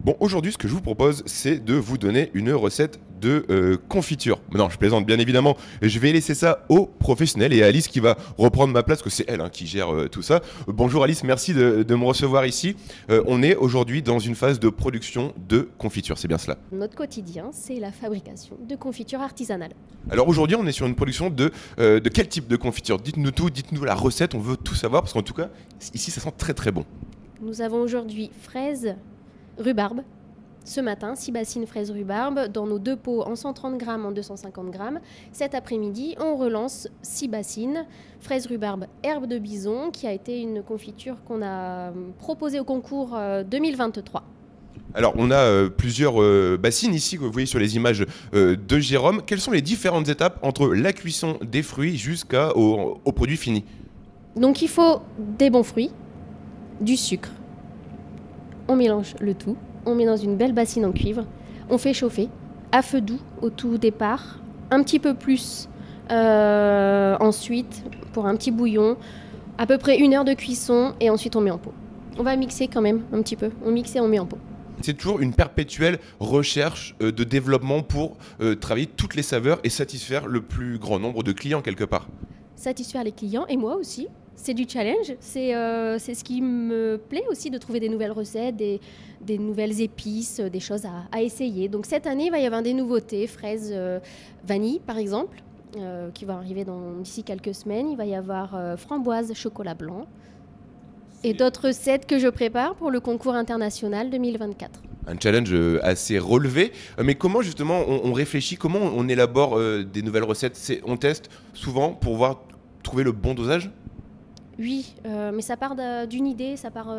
Bon, aujourd'hui, ce que je vous propose, c'est de vous donner une recette de confiture. Mais non, je plaisante, bien évidemment. Je vais laisser ça aux professionnels et à Alice qui va reprendre ma place, parce que c'est elle qui gère tout ça. Bonjour Alice, merci de me recevoir ici. On est aujourd'hui dans une phase de production de confiture, c'est bien cela. Notre quotidien, c'est la fabrication de confitures artisanales. Alors aujourd'hui, on est sur une production de quel type de confiture? Dites-nous tout, dites-nous la recette, on veut tout savoir, parce qu'en tout cas, ici, ça sent très très bon. Nous avons aujourd'hui fraises, rhubarbe. Ce matin, 6 bassines fraises rhubarbe dans nos deux pots en 130 grammes, en 250 grammes. Cet après-midi, on relance 6 bassines fraises rhubarbe herbe de bison, qui a été une confiture qu'on a proposée au concours 2023. Alors, on a plusieurs bassines ici que vous voyez sur les images de Jérôme. Quelles sont les différentes étapes entre la cuisson des fruits jusqu'au produit fini? Donc il faut des bons fruits, du sucre. On mélange le tout, on met dans une belle bassine en cuivre, on fait chauffer à feu doux au tout départ, un petit peu plus ensuite pour un petit bouillon, à peu près 1 heure de cuisson et ensuite on met en pot. On va mixer quand même un petit peu, on mixe et on met en pot. C'est toujours une perpétuelle recherche de développement pour travailler toutes les saveurs et satisfaire le plus grand nombre de clients quelque part. Satisfaire les clients et moi aussi. C'est du challenge, c'est ce qui me plaît aussi de trouver des nouvelles recettes, des nouvelles épices, des choses à essayer. Donc cette année, il va y avoir des nouveautés, fraises, vanille par exemple, qui vont arriver d'ici quelques semaines. Il va y avoir framboise, chocolat blanc et d'autres recettes que je prépare pour le concours international 2024. Un challenge assez relevé. Mais comment justement on réfléchit, comment on élabore des nouvelles recettes? On teste souvent pour trouver le bon dosage? Oui, mais ça part d'une idée, ça part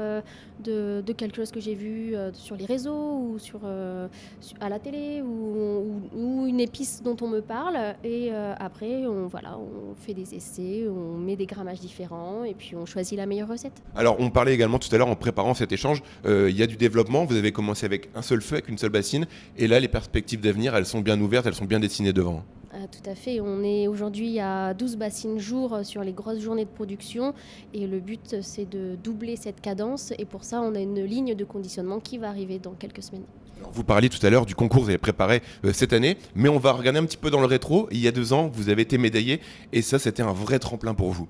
de quelque chose que j'ai vu sur les réseaux ou à la télé ou une épice dont on me parle. Et après, on fait des essais, on met des grammages différents et puis on choisit la meilleure recette. Alors, on parlait également tout à l'heure en préparant cet échange, il y a du développement. Vous avez commencé avec un seul feu, avec une seule bassine. Et là, les perspectives d'avenir, elles sont bien ouvertes, elles sont bien dessinées devant. Tout à fait. On est aujourd'hui à 12 bassines jour sur les grosses journées de production. Et le but, c'est de doubler cette cadence. Et pour ça, on a une ligne de conditionnement qui va arriver dans quelques semaines. Alors, vous parliez tout à l'heure du concours que vous avez préparé cette année. Mais on va regarder un petit peu dans le rétro. Il y a 2 ans, vous avez été médaillé. Et ça, c'était un vrai tremplin pour vous.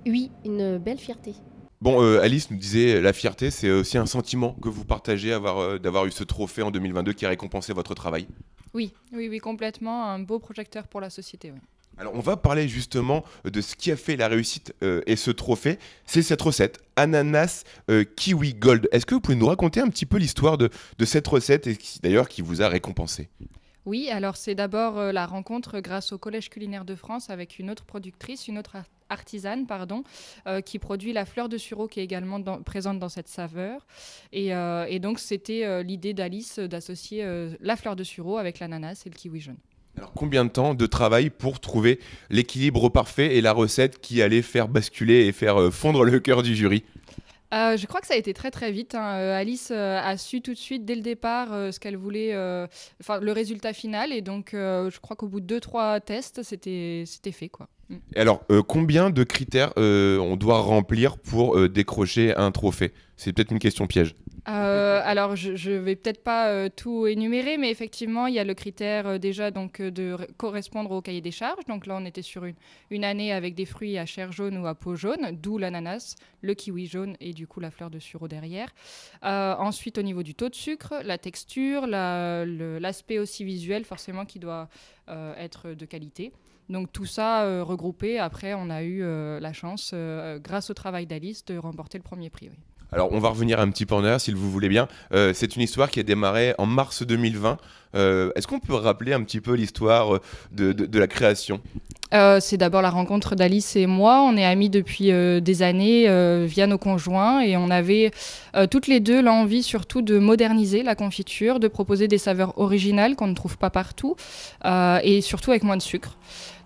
Oui, une belle fierté. Bon, Alice nous disait, la fierté, c'est aussi un sentiment que vous partagez d'avoir eu ce trophée en 2022 qui a récompensé votre travail. Oui, oui, oui, complètement. Un beau projecteur pour la société. Oui. Alors, on va parler justement de ce qui a fait la réussite et ce trophée. C'est cette recette, ananas kiwi gold. Est-ce que vous pouvez nous raconter un petit peu l'histoire de cette recette et d'ailleurs qui vous a récompensé? Oui, alors c'est d'abord la rencontre grâce au Collège culinaire de France avec une autre productrice, une autre artisane, pardon, qui produit la fleur de sureau qui est également présente dans cette saveur. Et donc c'était l'idée d'Alice d'associer la fleur de sureau avec l'ananas et le kiwi jaune. Alors, combien de temps de travail pour trouver l'équilibre parfait et la recette qui allait faire basculer et faire fondre le cœur du jury? Je crois que ça a été très très vite. Alice a su tout de suite dès le départ ce qu'elle voulait, le résultat final. Et donc je crois qu'au bout de 2-3 tests, c'était fait, quoi. Et alors, combien de critères on doit remplir pour décrocher un trophée? C'est peut-être une question piège. Alors, je vais peut-être pas tout énumérer, mais effectivement, il y a le critère déjà donc de correspondre au cahier des charges. Donc là, on était sur une année avec des fruits à chair jaune ou à peau jaune, d'où l'ananas, le kiwi jaune et du coup la fleur de sureau derrière. Ensuite, au niveau du taux de sucre, la texture, l'aspect aussi visuel, forcément, qui doit être de qualité. Donc tout ça regroupé, après on a eu la chance, grâce au travail d'Alice, de remporter le premier prix. Oui. Alors, on va revenir un petit peu en arrière, si vous voulez bien. C'est une histoire qui a démarré en mars 2020. Est-ce qu'on peut rappeler un petit peu l'histoire de la création? C'est d'abord la rencontre d'Alice et moi. On est amis depuis des années via nos conjoints et on avait toutes les deux l'envie surtout de moderniser la confiture, de proposer des saveurs originales qu'on ne trouve pas partout et surtout avec moins de sucre.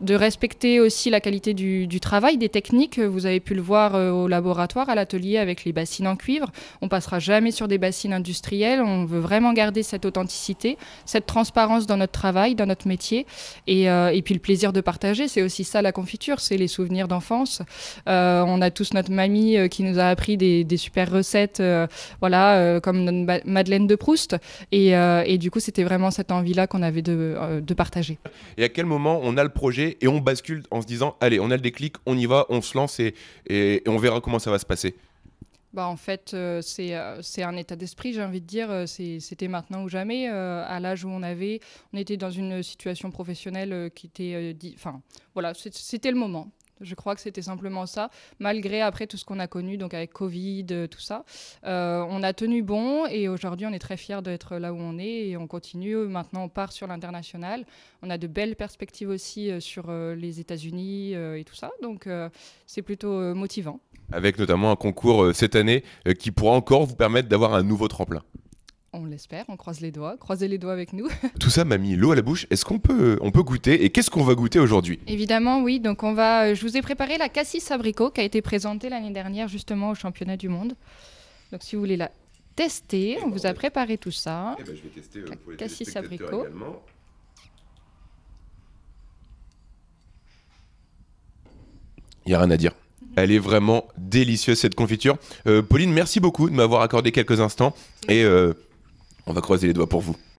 De respecter aussi la qualité du travail, des techniques. Vous avez pu le voir au laboratoire, à l'atelier avec les bassines en cuivre. On passera jamais sur des bassines industrielles. On veut vraiment garder cette authenticité, cette transparence dans notre travail, dans notre métier et puis le plaisir de partager. c'est aussi ça la confiture, c'est les souvenirs d'enfance. On a tous notre mamie qui nous a appris des super recettes, comme notre Madeleine de Proust. Et du coup, c'était vraiment cette envie-là qu'on avait de partager. Et à quel moment on a le projet et on bascule en se disant, allez, on a le déclic, on y va, on se lance et on verra comment ça va se passer? En fait, c'est un état d'esprit, j'ai envie de dire. C'était maintenant ou jamais. À l'âge où on était dans une situation professionnelle qui était... c'était le moment. Je crois que c'était simplement ça, malgré après tout ce qu'on a connu, donc avec Covid, tout ça. On a tenu bon et aujourd'hui, on est très fiers d'être là où on est et on continue. Maintenant, on part sur l'international. On a de belles perspectives aussi sur les États-Unis et tout ça. Donc, c'est plutôt motivant. Avec notamment un concours cette année qui pourra encore vous permettre d'avoir un nouveau tremplin. On l'espère, on croise les doigts. Croisez les doigts avec nous. Tout ça m'a mis l'eau à la bouche. Est-ce qu'on peut goûter? Et qu'est-ce qu'on va goûter aujourd'hui? Évidemment, oui. Donc je vous ai préparé la cassis abricot qui a été présentée l'année dernière justement au championnat du monde. Donc si vous voulez la tester, on vous a préparé tout ça. Je vais tester pour les cassis téléspectateurs abricot. également. Il n'y a rien à dire. Elle est vraiment délicieuse cette confiture. Pauline, merci beaucoup de m'avoir accordé quelques instants et on va croiser les doigts pour vous.